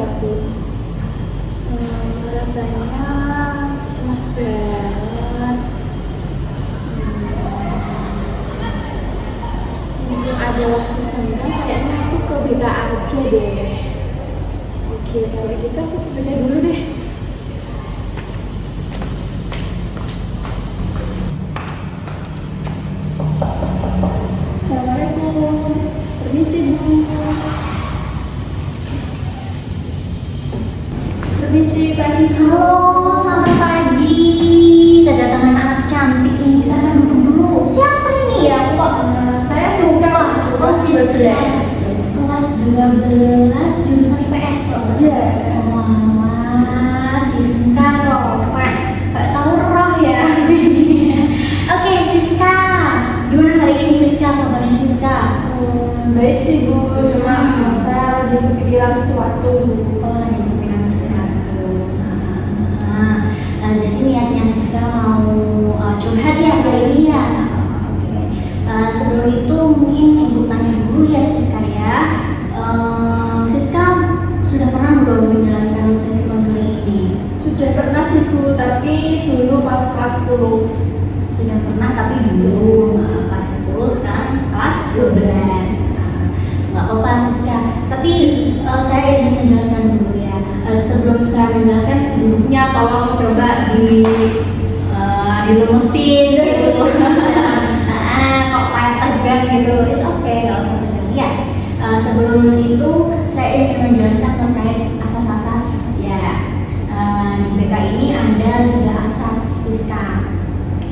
aku. Rasanya cemas banget. Mumpung ada waktu senggang, kayaknya aku ke BK aja deh. Oke, kalau gitu aku ke BK dulu deh. Assalamualaikum. Permisi, Bu. Permisi, Pak. Halo, selamat pagi. Kedatangan anak cantik ini. Saya duduk dulu. Siapa ini ya? Kok Saya Siska. kelas 12. Kelas 12 jurusan IPS loh. Iya. Wah, Siska loh. Kayak tahu roh ya. Oke, Siska. Gimana hari ini Siska? Kabarnya Siska? Baik sih, Bu. Cuma saya lagi kepikiran sesuatu. Oh, lagi kepikiran sesuatu. Jadi niatnya Siska mau curhat ya hari ini ya. Oke. Sebelum itu mungkin ibu tanya dulu ya Siska ya. Siska sudah pernah belum menjalankan sesi konseling ini? Sudah pernah sih, Bu, tapi dulu pas kelas 10. Sudah pernah tapi belum kelas 10, sekarang kelas 12. Nggak apa-apa Siska. Tapi saya izin menjelaskan dulu ya. Sebelum saya menjelaskan, duduknya tolong coba dilemesin gitu. Kok kayak tegang gitu, it's okay, nggak usah tegang ya. Sebelum itu saya ingin menjelaskan terkait asas-asas ya. Di BK ini ada 3 asas Siska.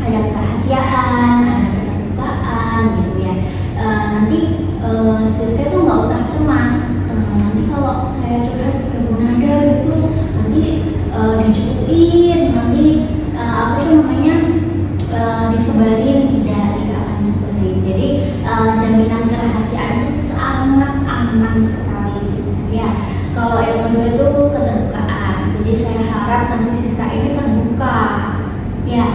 Ada kerahasiaan, ada keterbukaan gitu ya. Nanti Siska itu nggak usah cemas. Nanti kalau saya curhat ke Bu Nada gitu, nanti dicepuin, nanti apa itu namanya disebarin, tidak akan disebarin. Jadi jaminan kerahasiaan itu sangat aman sekali Siska ya. Kalau yang kedua itu keterbukaan. Jadi saya harap nanti Siska ini terbuka ya.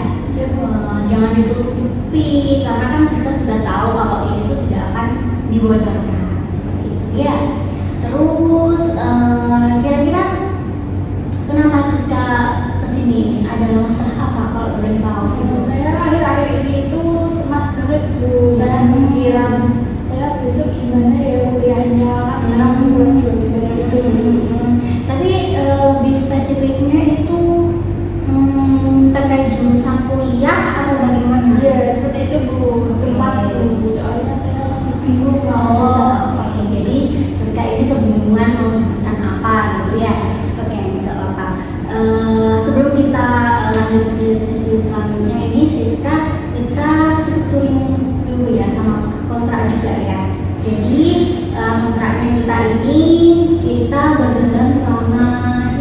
Jangan ditutupi karena kan Siska sudah tahu kalau ini tuh tidak akan dibocorkan seperti itu ya. Terus kira-kira kenapa Siska kesini? Ada masalah apa kalau boleh tahu? Saya akhir-akhir ini tuh cemas banget, Bu. Saya kepikiran saya besok gimana ya kuliahnya, kan sekarang aku kelas 12 itu. Tapi lebih spesifiknya itu terkait jurusan kuliah atau bagaimana? Ya, seperti itu, Bu. Cemas Bu. Soalnya saya masih bingung mau jurusan apa. Oke, jadi Siska ini kebingungan mau jurusan apa gitu ya. Oke, nggak apa-apa. Sebelum kita lanjut ke sesi selanjutnya ini Siska, kita strukturin dulu ya sama kontrak juga ya. Jadi kontraknya kita ini kita berjalan selama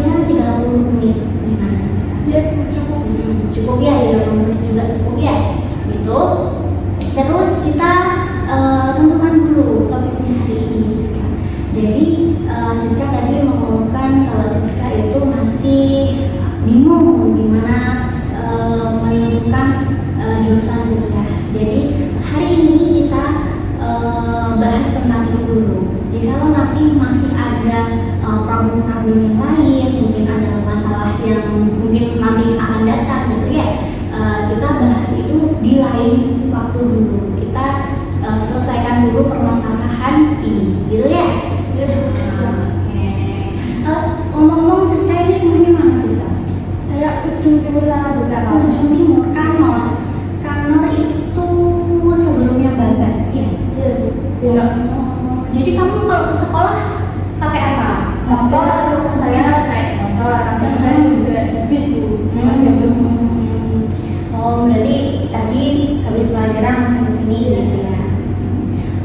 ya 30 menit. Gimana Siska? Ya, cukup. Cukup ya, 30 menit juga cukup ya gitu. Terus kita tentukan dulu topiknya hari ini Siska. Jadi Siska tadi mengumumkan kalau Siska itu masih bingung gimana menentukan jurusan kuliah. Jadi hari ini kita bahas tentang itu dulu. Jika nanti masih ada problem-problem yang lain, mungkin ada masalah yang mungkin nanti akan datang gitu ya, kita bahas itu di lain waktu dulu. Kita selesaikan dulu permasalahan ini, gitu ya. Oke. Ngomong-ngomong Siska ini rumahnya mana Siska? Saya ujung timur sana, Bu. Ujung Timur, Kanor itu sebelumnya Babat, iya. Iya, Bu. Belok. Jadi kamu kalau ke sekolah pakai apa? Motor atau saya naik motor, kadang saya juga bis, Bu. Oh, berarti tadi habis pelajaran langsung ke sini gitu ya.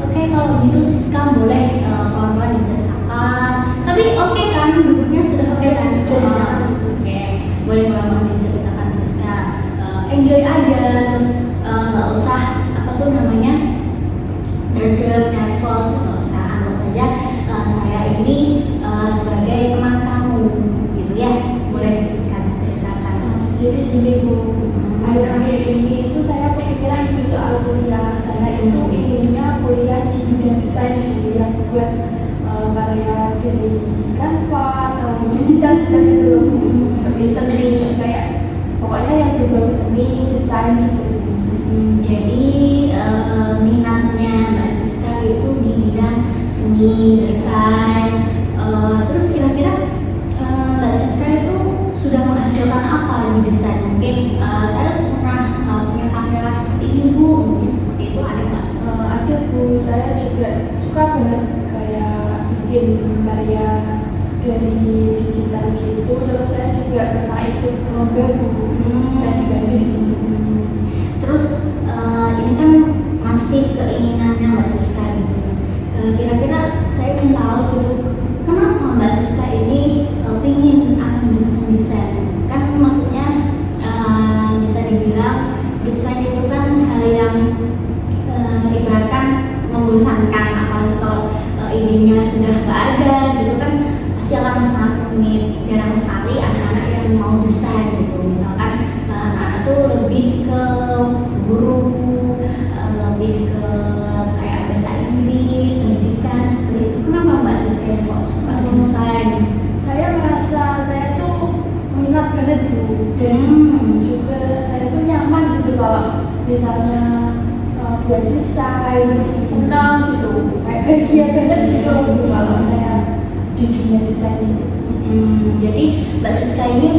Oke, kalau gitu Siska boleh pelan-pelan diceritakan. Tapi oke kan, duduknya sudah oke kan? Oke, boleh pelan-pelan diceritakan Siska. Enjoy aja, terus nggak usah apa tuh namanya nervous, nggak usah. Anggap saja saya ini sebagai teman kamu gitu ya. Boleh Siska ceritakan. Jadi gini, Bu. Akhir-akhir ini itu saya kepikiran itu soal kuliah. Saya itu inginnya kuliah di bidang desain, Bu, yang buat karya dari Canva atau digital gitu loh, seperti seni kayak pokoknya yang berbau seni, desain gitu. Jadi minatnya Mbak Siska itu di bidang seni, desain. Terus kira-kira Mbak Siska itu sudah menghasilkan apa di desain? Mungkin saya pernah punya kamera seperti ini Bu, mungkin seperti itu ada nggak? Ada Bu, saya juga suka banget kayak bikin karya dari digital gitu. Terus saya juga pernah ikut lomba Bu, saya juga di situ. Terus ini kan masih keinginannya Mbak Siska gitu. Kira-kira saya ingin tahu gitu, kenapa Mbak Siska ini ingin akan jurusan desain? Kan maksudnya bisa dibilang desain itu kan hal yang ibaratkan membosankan, apalagi kalau ininya sudah nggak ada gitu kan, pasti akan sangat rumit. Jarang sekali anak-anak yang mau desain gitu. Misalkan anak-anak tuh lebih ke guru, lebih ke kayak bahasa Inggris, pendidikan seperti itu. Kenapa Mbak Siska kok suka desain? Saya merasa saya tuh minat banget Bu, dan juga saya tuh nyaman gitu kalau misalnya buat desain, terus senang gitu, kayak bahagia banget gitu loh Bu kalau saya di dunia desain itu. Jadi Mbak Siska ini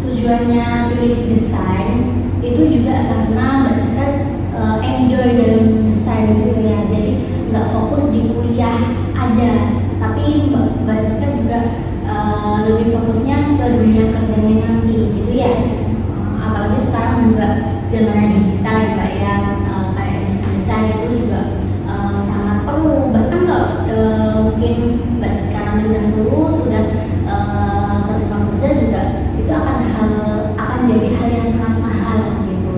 tujuannya pilih desain itu juga karena Mbak Siska enjoy dalam desain gitu ya. Jadi nggak fokus di kuliah aja, tapi Mbak Siska juga lebih fokusnya ke dunia kerjanya nanti gitu ya. Apalagi sekarang juga zamannya digital ya Mbak ya, kayak desain itu juga sangat perlu. Bahkan kalau mungkin Mbak Siska nanti udah lulus, sudah terima kerja juga, itu akan jadi hal yang sangat mahal gitu.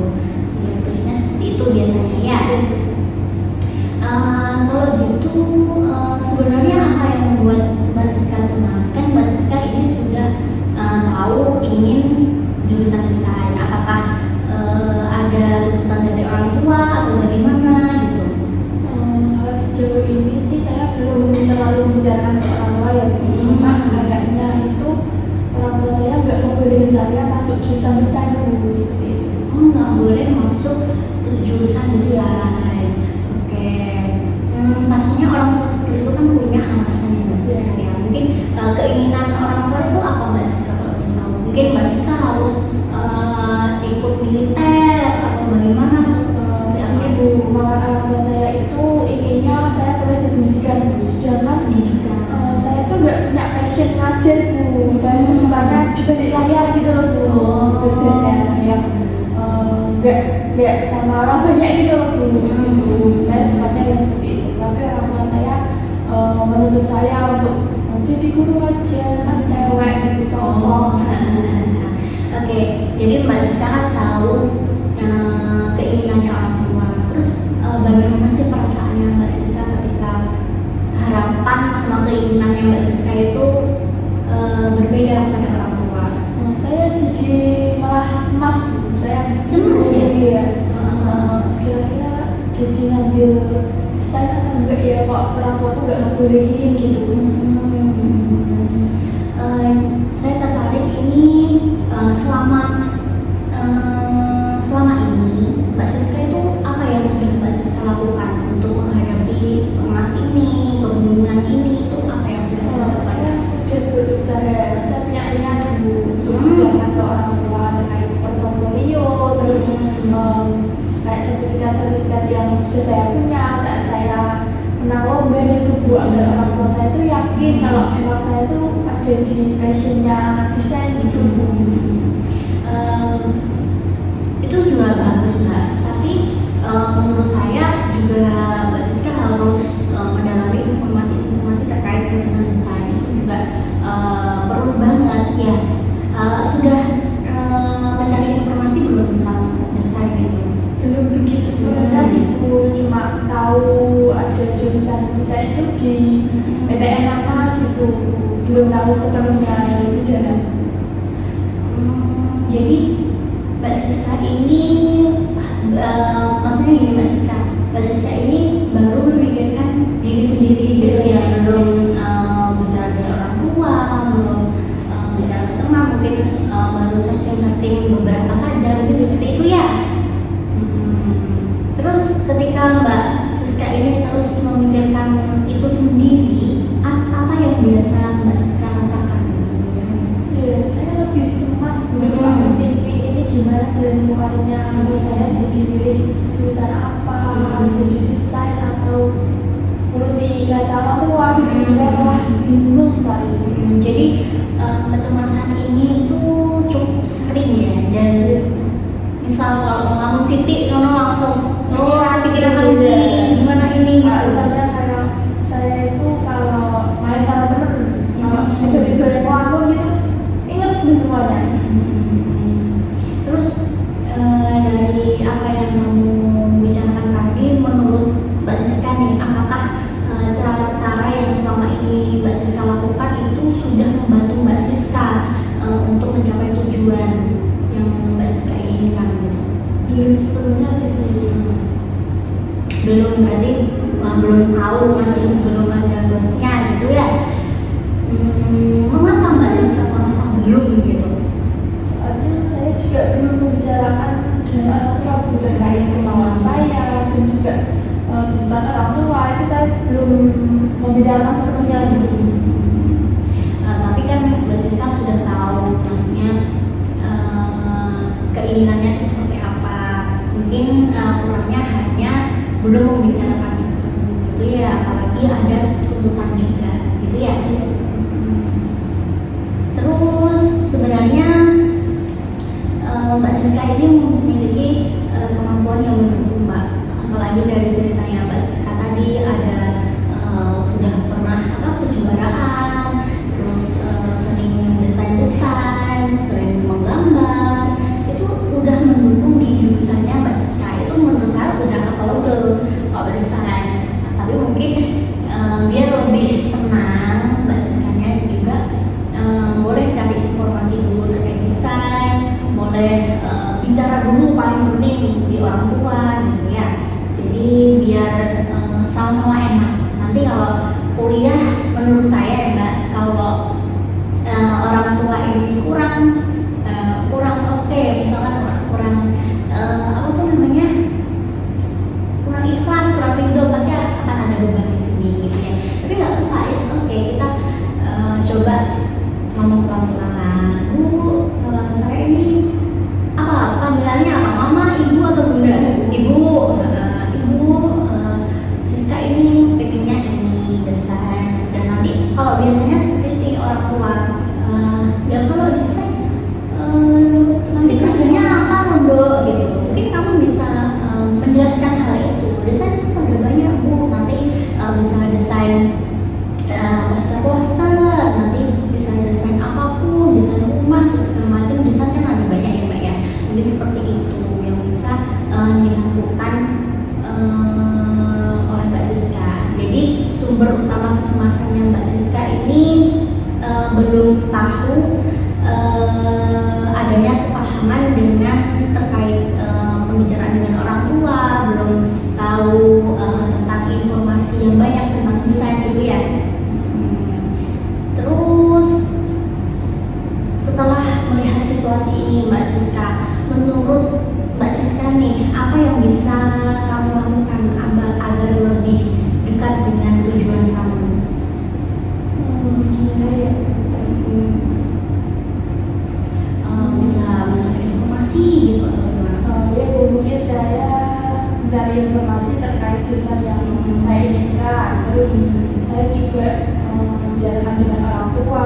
Ya, terusnya seperti itu biasanya ya. Kalau gitu sebenarnya apa yang membuat Mbak Siska cemas? Kan Mbak Siska ini sudah tahu ingin jurusan desain. Apakah ada tuntutan dari orang tua atau dari mana gitu? Kalau sejauh ini sih saya belum terlalu bicarakan ke orang tua ya, cuma kayaknya itu orang tua saya nggak membolehin saya masuk jurusan desain Bu, seperti itu. Oh, nggak boleh masuk jurusan desain. Oke. Pastinya orang tua seperti itu kan punya alasan ya Mbak Siska ya. Mungkin keinginan orang tua itu apa Mbak Siska kalau boleh tahu? Mungkin Mbak Siska harus ikut militer atau bagaimana? Ibu mama orang tua saya itu inginnya saya kuliah di pendidikan Bu, sedangkan Pendidikan. saya tuh nggak punya passion ngajar Bu. Saya tuh sukanya di balik layar gitu loh Bu, kerjanya yang nggak sama orang banyak gitu loh Bu. Saya sukanya yang seperti itu, tapi orang tua saya menuntut saya untuk jadi guru aja, kan cewek gitu cocok. Oke, jadi Mbak Siska kan tahu keinginannya orang tua. Terus bagaimana sih perasaannya Mbak Siska ketika harapan sama keinginannya Mbak Siska itu berbeda pada orang tua? Saya jadi malah cemas Bu. Saya Cemas ya? Iya. Kira-kira jadi ngambil desain atau enggak ya, kok orang tua aku nggak ngebolehin gitu. Saya tertarik ini selama ini Mbak Siska itu apa yang sudah Mbak Siska lakukan untuk menghadapi cemas ini, kebingungan ini, itu apa yang sudah Mbak lakukan? Saya udah berusaha, saya punya niat Bu untuk menjelaskan ke orang tua terkait portofolio, terus kayak sertifikat-sertifikat yang sudah saya punya saat saya menang lomba gitu Bu, agar orang tua saya tuh yakin kalau memang saya tuh ada di passionnya desain gitu Bu. Itu juga bagus Mbak, tapi menurut saya juga Mbak Siska harus mendalami informasi-informasi terkait jurusan desain. Itu juga perlu banget ya. Sudah mencari informasi belum tentang desain gitu? Belum begitu sebenarnya sih Bu, cuma tahu ada jurusan desain itu di PTN apa gitu, belum tahu sepenuhnya yang lebih dalam. Jadi Mbak Siska ini maksudnya gini Mbak Siska ini baru memikirkan diri sendiri gitu ya, searching beberapa saja, mungkin seperti itu ya. Terus ketika Mbak Siska ini terus memikirkan itu sendiri, apa yang biasa Mbak Siska rasakan biasanya? Iya, saya lebih cemas Bu, TV ini gimana jalan keluarnya, terus saya jadi milih jurusan apa, jadi desain atau nuruti kata orang tua gitu, saya malah bingung sekali. Jadi kecemasan ini tuh cukup sering ya, dan misal kalau ngelamun Siti, nono langsung pikiran lagi gimana ini gitu. Misalnya kayak saya itu kalau main sama temen, kalau tiba-tiba yang ngelamun gitu, inget tuh semuanya. Terus dari apa yang kamu bicarakan tadi, menurut Mbak Siska nih, apakah cara-cara yang selama ini Mbak Siska lakukan itu sudah membantu Mbak Siska untuk mencapai tujuan yang Mbak Siska inginkan gitu? Sebelumnya sih Belum, berarti belum tahu, masih belum ada goalsnya gitu ya. Mengapa Mbak Siska merasa belum gitu? soalnya saya juga belum membicarakan dengan orang tua terkait kemauan saya dan juga tuntutan orang tua, itu saya belum membicarakan sepenuhnya gitu. Tapi kan Mbak Siska sudah tahu maksudnya keinginannya itu seperti apa. Mungkin kurangnya hanya belum membicarakan itu gitu ya, apalagi ada tuntutan juga gitu ya. Terus sebenarnya Mbak Siska ini memiliki kemampuan yang mendukung Mbak, apalagi dari ceritanya Mbak Siska tadi ada sudah pernah kejuaraan, terus sering desain, sering menggambar, itu udah mendukung di jurusannya Mbak Siska. Itu menurut saya udah available kalau desain. Tapi mungkin biar lebih tenang, Mbak Siskanya juga boleh cari informasi dulu terkait desain, boleh bicara dulu, paling penting di orang tua gitu ya. Jadi biar sama-sama enak. Nanti kalau kuliah, menurut saya ya Mbak, kalau orang tua ini kurang oke, misalkan kurang apa tuh namanya, kurang ikhlas, kurang ridho, pasti akan ada beban di sini gitu ya. Tapi nggak apa-apa, oke, kita coba ngomong pelan-pelan. Bu, saya ini apa panggilannya apa, mama, ibu atau bunda? Ibu, Siska ini pengennya ini desain, dan nanti kalau biasanya seperti orang tua dan kalau desain nanti kerjanya apa Rondo gitu. Mungkin kamu bisa menjelaskan hal itu. Desain itu ada banyak Bu, nanti bisa desain poster, nanti bisa desain apapun, desain rumah, segala macam desain kan ada banyak ya Mbak ya. Mungkin seperti itu yang bisa dilakukan oleh Mbak Siska. Jadi sumber utama kecemasannya Mbak Siska ini belum tahu adanya kepahaman dengan terkait pembicaraan dengan orang tua, belum tahu tentang informasi yang banyak tentang desain gitu ya. Terus setelah melihat situasi ini Mbak Siska, menurut Mbak Siska nih, apa yang bisa kamu lakukan agar lebih dekat dengan tujuan kamu? Gimana ya? Bisa mencari informasi gitu atau gimana? Ya Bu, mungkin saya mencari informasi terkait jurusan yang saya inginkan. Terus saya juga membicarakan dengan orang tua,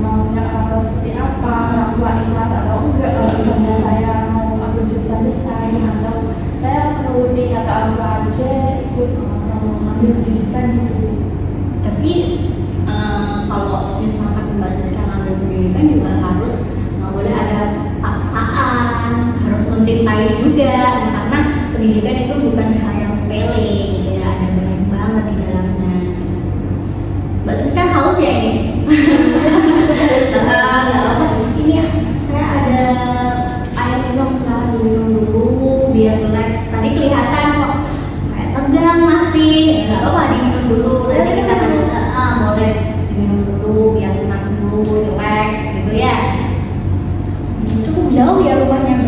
maunya orang tua seperti apa, orang tua ikhlas atau enggak kalau misalnya saya mau ambil jurusan desain, atau saya menuruti kata orang tua aja ikut ambil pendidikan gitu. Tapi kalau misalkan Mbak Siska ngambil pendidikan juga harus nggak boleh ada paksaan, harus mencintai juga, karena pendidikan itu bukan hal yang sepele gitu ya, ada banyak banget di dalam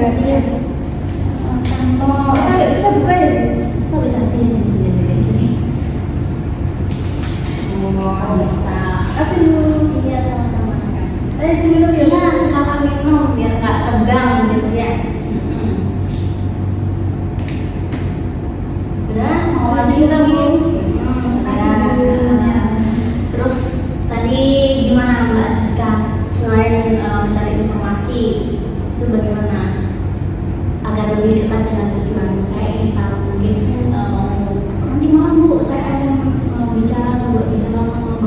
berarti ya. Contoh, Saya nggak bisa buka ya Bu? kok bisa sini. Oh, bisa. Kasih Bu. Iya, sama-sama. Saya sini dulu ya. Iya, silakan minum biar nggak tegang gitu ya. Sudah, mau lagi lagi. Kasih. Terus tadi gimana Mbak Siska? Selain mencari informasi, itu bagaimana agar lebih dekat dengan tujuan saya ini? Kalau mungkin mau nanti malam Bu, saya ada bicara sama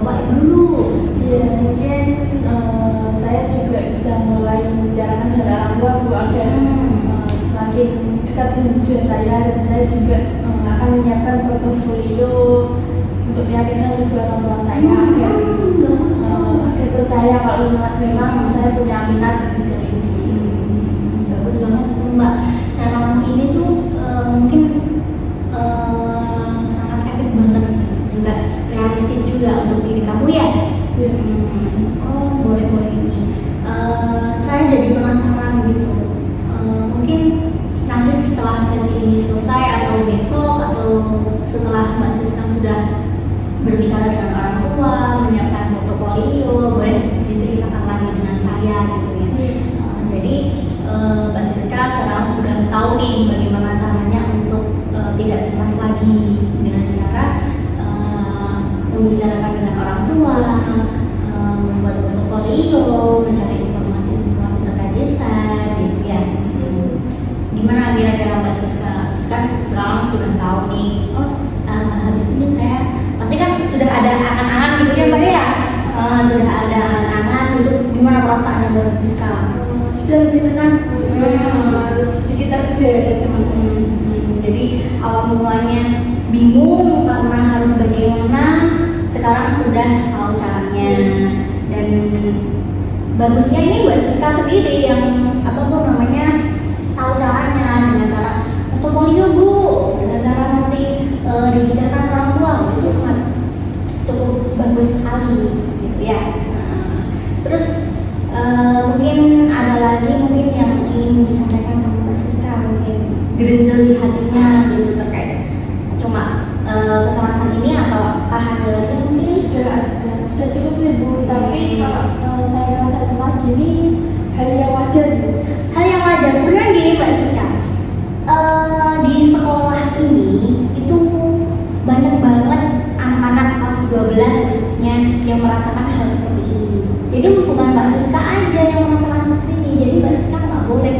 Bapak Ibu dulu. Ya mungkin saya juga bisa mulai membicarakan dengan orang tua Bu agar semakin dekat dengan tujuan saya, dan saya juga akan menyiapkan portofolio untuk meyakinkan kedua orang tua saya agar Bagus. agar percaya kalau memang saya punya minat di bidang ini. Bagus banget tuh Mbak. Caramu ini tuh mungkin sangat epic banget, juga realistis juga untuk diri kamu ya. Ya. Oh boleh ini. Saya jadi penasaran gitu. Mungkin nanti setelah sesi ini selesai atau besok atau setelah Mbak Siska sudah berbicara dengan orang tua, menyiapkan portofolio, boleh diceritakan lagi dengan saya gitu ya. Jadi Mbak Siska sekarang sudah tahu nih bagaimana caranya untuk tidak cemas lagi dengan cara membicarakan dengan orang tua, membuat portofolio, mencari informasi terkait desa gitu ya. Gimana kira-kira Mbak Siska? Sekarang sudah tahu nih. Oh habis ini saya pasti kan sudah ada angan-angan gitu ya Mbak ya. Sudah ada angan-angan gitu. Gimana perasaan Mbak Siska? Sudah lebih tenang Bu, sudah sedikit reda cemas. Jadi awal mulanya bingung karena harus bagaimana, sekarang sudah tahu caranya. Dan bagusnya ini Mbak Siska sendiri yang apa tuh namanya tahu caranya, dengan cara portofolio Bu, dengan cara nanti dibicarakan orang tua, itu sangat cukup bagus sekali gitu ya. Terus mungkin ada lagi mungkin yang ingin disampaikan sama Mbak Siska, mungkin gerenjel di hatinya gitu terkait cuma kecemasan ini, atau ada lagi mungkin? Sudah cukup sih Bu, tapi kalau saya merasa cemas gini hal yang wajar gitu. Hal yang wajar sebenarnya gini Mbak Siska, di sekolah ini itu banyak banget anak-anak kelas 12 khususnya yang merasakan hal seperti ini. Jadi bukan Mbak Siska aja yang merasakan seperti ini. Jadi Mbak Siska nggak boleh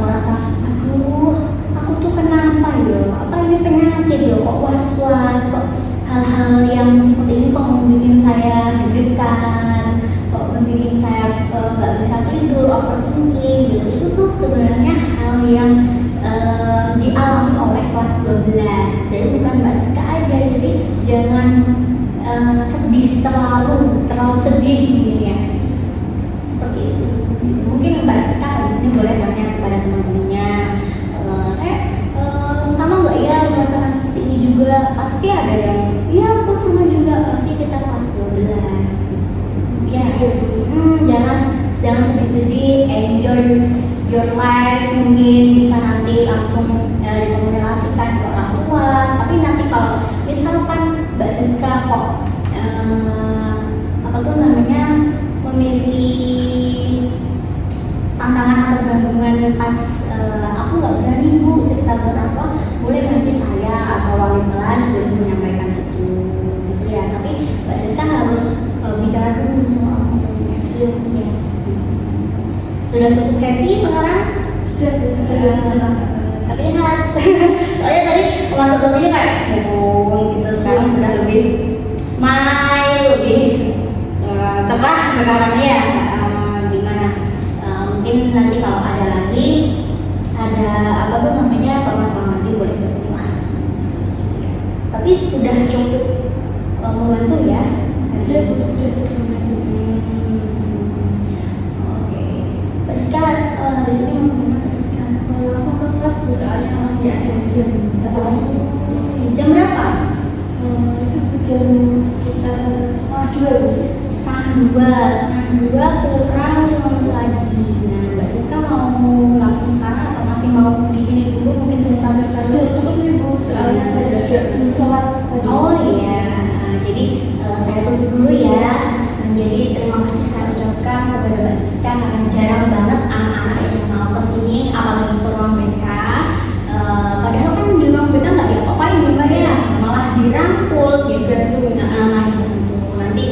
merasa aduh aku tuh kenapa ya, apa ini penyakit ya, kok was-was, kok hal-hal yang seperti ini kok membuat saya deg-degan, kok membuat saya nggak bisa tidur, overthinking gitu. Itu tuh sebenarnya hal yang dialami oleh kelas 12. Jadi bukan Mbak Siska aja. Jadi jangan sedih terlalu sedih mungkin ya. Seperti itu. Mungkin Mbak Siska di sini boleh tanya kepada teman-temannya, sama nggak ya merasakan seperti ini juga? Pasti ada yang iya aku sama juga, berarti kita kelas 12 ya. Jangan sedih-sedih, enjoy your life. Mungkin bisa nanti langsung dikomunikasikan ke orang tua. Tapi nanti kalau misalkan Mbak Siska kok apa tuh namanya memiliki tantangan atau gangguan pas aku nggak berani Bu cerita ke orang tua, boleh nanti saya atau wali kelas boleh menyampaikan itu gitu ya. Tapi Mbak Siska harus bicara dulu sama orang tuanya. Ya. Sudah cukup happy sekarang? Sudah. Terlihat. Soalnya tadi masuk ke sini kayak gitu, sekarang sudah lebih smile, lebih cerah sekarang ya. Gimana? Mungkin nanti kalau ada lagi ada apa tuh namanya permasalahan nanti boleh kesini lagi. Tapi sudah cukup membantu ya. Ya Bu, sudah cukup. Oke. Mbak Siska habis ini mau kemana Mbak Siska? Langsung ke kelas Bu, soalnya masih ada jam 1. Jam berapa? Itu jam sekitar 1:30 Bu. Setengah dua kurang 5 menit lagi. Nah Mbak Siska mau langsung sekarang atau Mbak Siska karena jarang banget anak-anak yang mau kesini, apalagi ke ruang BK. Padahal kan di ruang BK nggak diapa-apain ya Mbak ya, malah dirangkul gitu. Malah dibantu. Nanti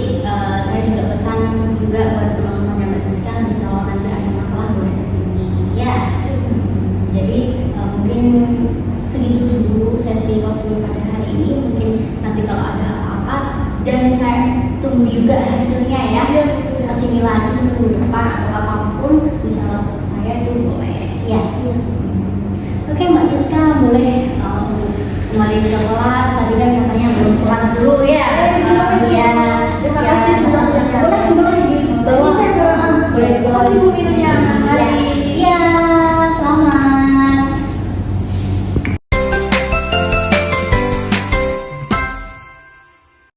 saya juga pesan juga buat teman-teman Mbak Siska, kalau nanti ada masalah boleh kesini ya. Jadi mungkin segitu dulu sesi counseling pada hari ini. Mungkin nanti kalau ada apa-apa, dan saya tunggu juga hasilnya ya, kesini lagi minggu depan atau